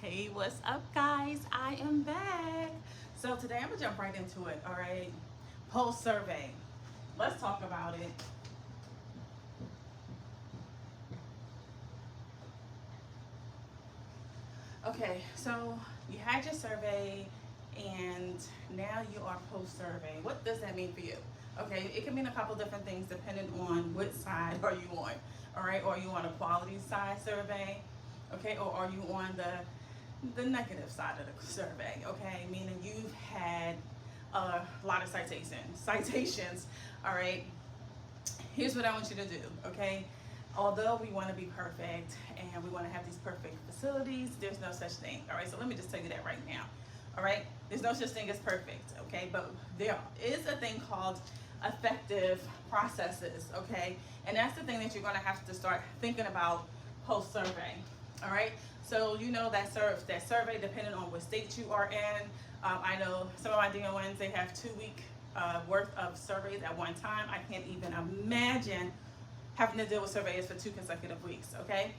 Hey, what's up, guys? I am back. So today I'm gonna jump right into it. All right, post survey. Let's talk about it. Okay, so you had your survey, and now you are post survey. What does that mean for you? Okay, it can mean a couple different things depending on what side are you on. All right, are you on a quality side survey? Okay, or are you on the negative side of the survey? Okay, meaning you've had a lot of citations. All right, here's what I want you to do. Okay, although we want to be perfect and we want to have these perfect facilities, there's no such thing. All right, so let me just tell you that right now. All right, there's no such thing as perfect. Okay, but there is a thing called effective processes. Okay, and that's the thing that you're going to have to start thinking about post survey. All right, so you know that survey, depending on what state you are in. I know some of my DONs, they have 2 week worth of surveys at one time. I can't even imagine having to deal with surveys for 2 consecutive weeks. Okay,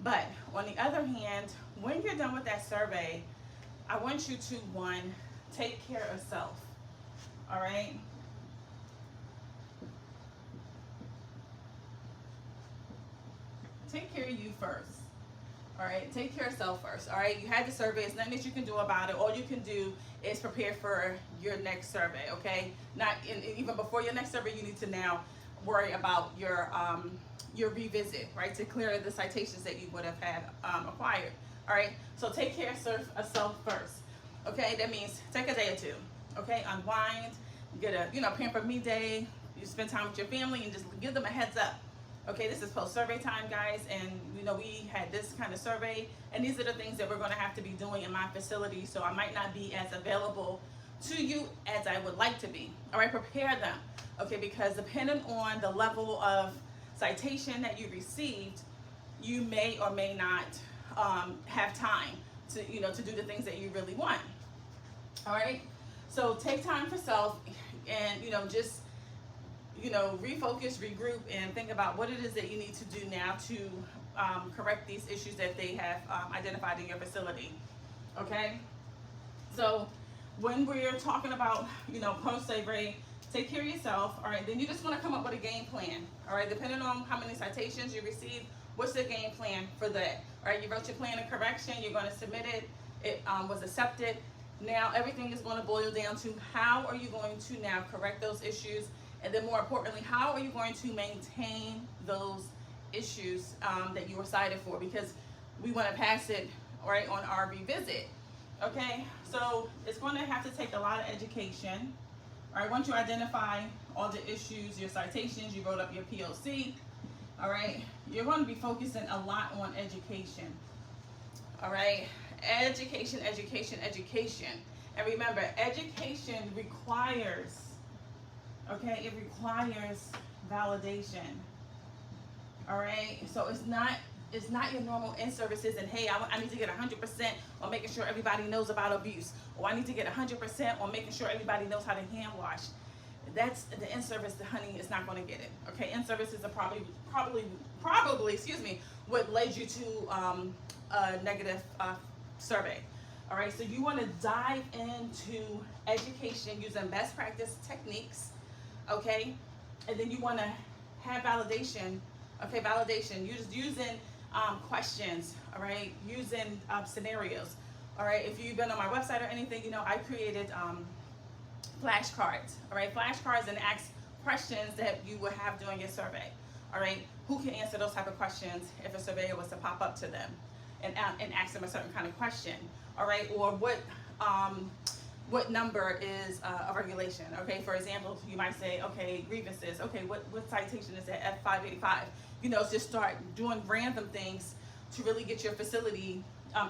but on the other hand, when you're done with that survey, I want you to, one, take care of self. All right, take care of you first. All right, take care of self first. All right, you had the survey. It's nothing that you can do about it. All you can do is prepare for your next survey. Okay, not even before your next survey, you need to now worry about your revisit, right, to clear the citations that you would have had acquired. All right, so take care of self first. Okay, that means take a day or two. Okay, unwind, get a pamper me day. You spend time with your family and just give them a heads up. Okay, this is post survey time, guys, and we had this kind of survey, and these are the things that we're going to have to be doing in my facility, so I might not be as available to you as I would like to be. All right, prepare them. Okay, because depending on the level of citation that you received, you may or may not have time to to do the things that you really want. All right, so take time for self, and just refocus, regroup, and think about what it is that you need to do now to correct these issues that they have identified in your facility. Okay, so when we're talking about post survey, take care of yourself. All right, then you just want to come up with a game plan. All right, depending on how many citations you receive, what's the game plan for that? All right, you wrote your plan of correction, you're going to submit it. It was accepted. Now everything is going to boil down to how are you going to now correct those issues, and then more importantly, how are you going to maintain those issues that you were cited for, because we want to pass it right on our revisit. Okay, so it's going to have to take a lot of education. All right, once you identify all the issues, your citations, you wrote up your POC, all right, you're going to be focusing a lot on education. All right, education. And remember, education requires, okay, it requires validation. All right, so it's not your normal in-services and, hey, I need to get 100% on making sure everybody knows about abuse, or I need to get 100% on making sure everybody knows how to hand wash. That's the in-service. The honey is not going to get it. Okay, in-services are probably, excuse me, what led you to a negative survey. All right, so you want to dive into education using best practice techniques. Okay, and then you want to have validation. Okay, validation. You're just using questions. All right, using scenarios. All right, if you've been on my website or anything, I created flashcards. All right, flashcards, and ask questions that you would have during your survey. All right, who can answer those type of questions if a surveyor was to pop up to them and ask them a certain kind of question. All right, or what number is a regulation? Okay, for example, you might say, okay, grievances. Okay, what citation is that? F585. Just start doing random things to really get your facility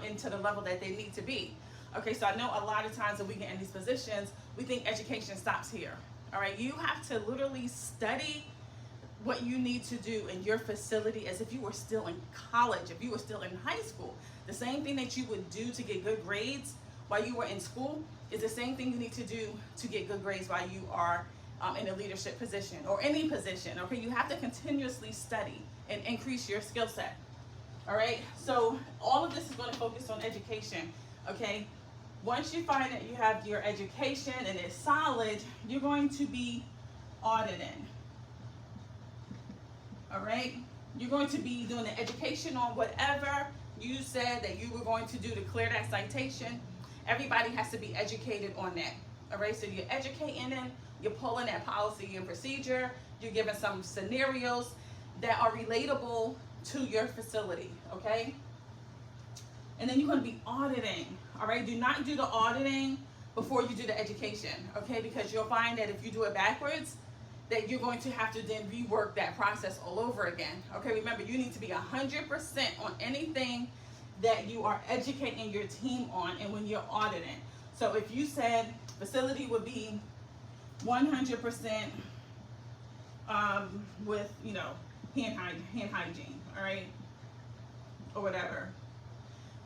into the level that they need to be. Okay, so I know a lot of times that we get in these positions, we think education stops here. All right, you have to literally study what you need to do in your facility as if you were still in college, if you were still in high school. The same thing that you would do to get good grades while you were in school is the same thing you need to do to get good grades while you are in a leadership position or any position. Okay, you have to continuously study and increase your skill set. All right, so all of this is going to focus on education, okay? Once you find that you have your education and it's solid, you're going to be auditing. All right, you're going to be doing the education on whatever you said that you were going to do to clear that citation. Everybody has to be educated on that. All right, so you're educating them, you're pulling that policy and procedure, you're giving some scenarios that are relatable to your facility, okay? And then you're going to be auditing. All right, do not do the auditing before you do the education, okay? Because you'll find that if you do it backwards, that you're going to have to then rework that process all over again. Okay, remember, you need to be 100% on anything that you are educating your team on and when you're auditing. So if you said facility would be 100% with, you know, hand hygiene, all right, or whatever.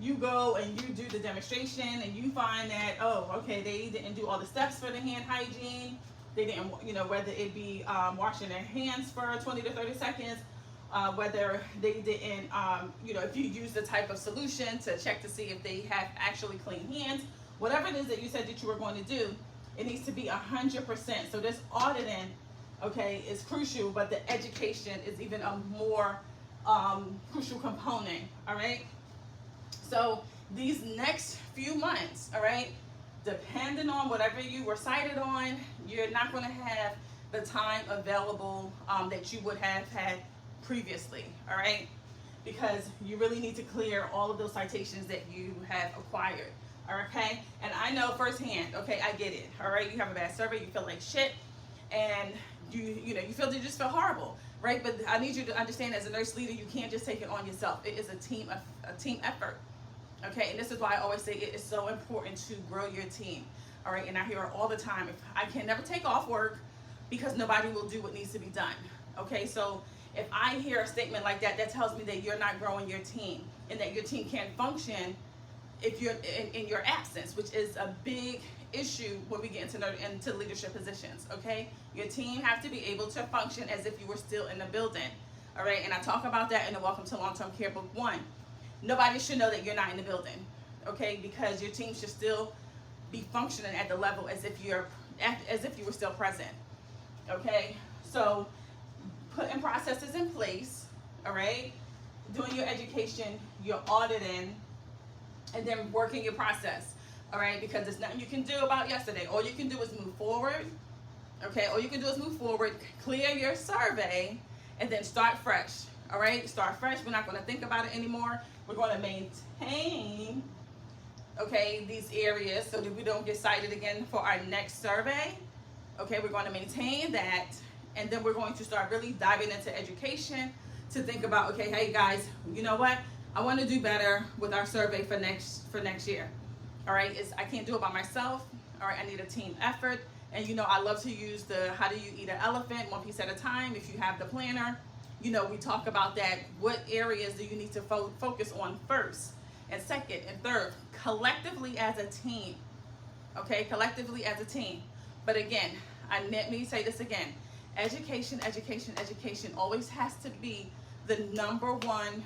You go and you do the demonstration and you find that, oh, okay, they didn't do all the steps for the hand hygiene. They didn't, you know, whether it be washing their hands for 20 to 30 seconds, whether they didn't, you know, if you use the type of solution to check to see if they have actually clean hands, whatever it is that you said that you were going to do, it needs to be 100%. So this auditing, okay, is crucial, but the education is even a more crucial component, all right? So these next few months, all right, depending on whatever you were cited on, you're not going to have the time available that you would have had previously, all right? Because you really need to clear all of those citations that you have acquired, okay? And I know firsthand, okay, I get it, all right? You have a bad survey, you feel like shit, and you know, you just feel horrible, right? But I need you to understand, as a nurse leader, you can't just take it on yourself. It is a team effort. Okay, and this is why I always say it is so important to grow your team. All right, and I hear it all the time. If I can never take off work because nobody will do what needs to be done. Okay, so if I hear a statement like that, that tells me that you're not growing your team and that your team can't function if you're in your absence, which is a big issue when we get into leadership positions. Okay, your team have to be able to function as if you were still in the building. All right, and I talk about that in the Welcome to Long-Term Care Book 1. Nobody should know that you're not in the building, okay? Because your team should still be functioning at the level as if you were still present, okay? So putting processes in place, all right? Doing your education, your auditing, and then working your process, all right? Because there's nothing you can do about yesterday. All you can do is move forward, okay? All you can do is move forward, clear your survey, and then start fresh, all right? Start fresh. We're not going to think about it anymore. We're going to maintain, okay, these areas so that we don't get cited again for our next survey. Okay, we're going to maintain that, and then we're going to start really diving into education to think about, okay, hey guys, you know what? I want to do better with our survey for next year. All right, I can't do it by myself. All right, I need a team effort. And you know, I love to use the how do you eat an elephant, one piece at a time. If you have the planner, you know, we talk about that. What areas do you need to focus on first and second and third, collectively as a team, okay? Collectively as a team. But again, let me say this again. Education, education, education always has to be the number one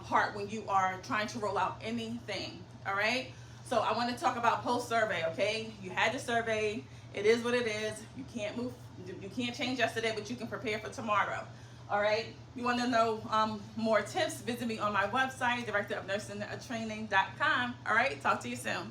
part when you are trying to roll out anything, all right? So I want to talk about post-survey, okay? You had the survey. It is what it is. You can't change yesterday, but you can prepare for tomorrow. All right, you want to know more tips, visit me on my website, directorofnursingtraining.com. All right, talk to you soon.